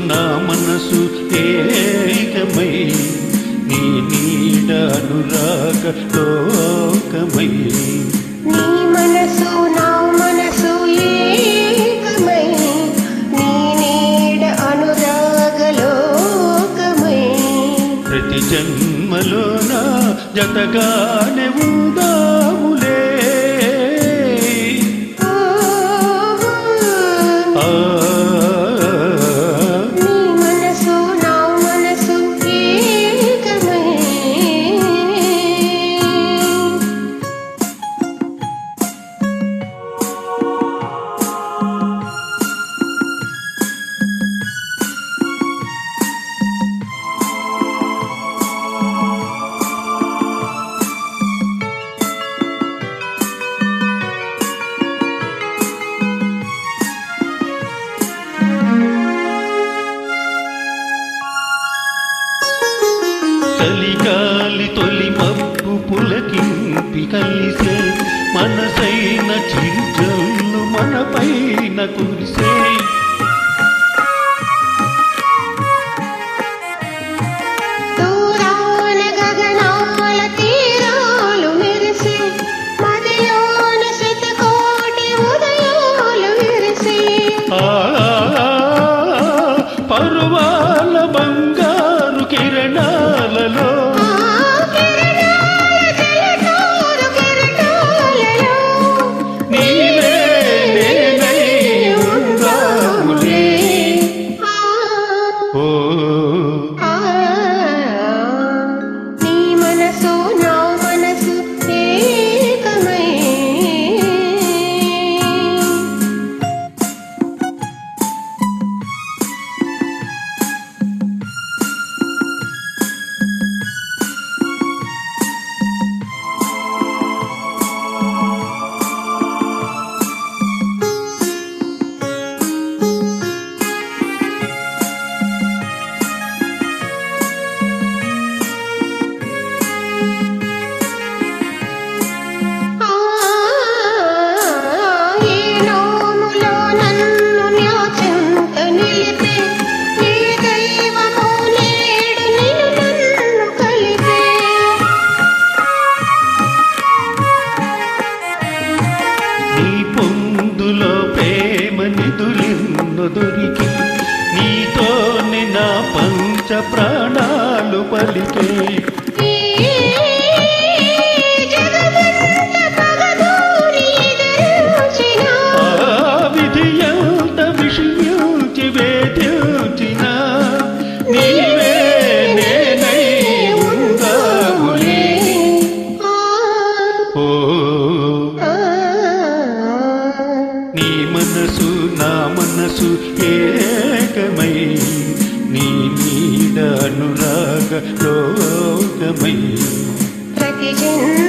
నా మనసు ఏకమై నీ నీడ అనురాగ లోకమై నీ మనసు నా మనసు ఏకమై నీ నీడ అనురాగ లోకమై ప్రతి జన్మలోన జతగానే ఉందాములే చలిగాలి తొలి మబ్బు పులకింపి కలిసే మనసైన చిరుజల్లు మన పైన కురిసే దూరాన గగనాల తీరాలు మెరిసే మదిలోన శతకోటి ఉదయాలు విరిసే పరువాల బంగారు కిరణాలలో నీవే నేనై ఉందాములే నీ మనసు నా మనసు ఏకమై దొరికి నీతోనే నా పంచ ప్రాణాలు పలికే విధి ఎంత విషయించి వేధించిన నీవే నేనై ఉందాములే నీ మనసు నా మనసు ఏకమై నీ నీడ అనురాగ లోకమై ప్రతి జన్మ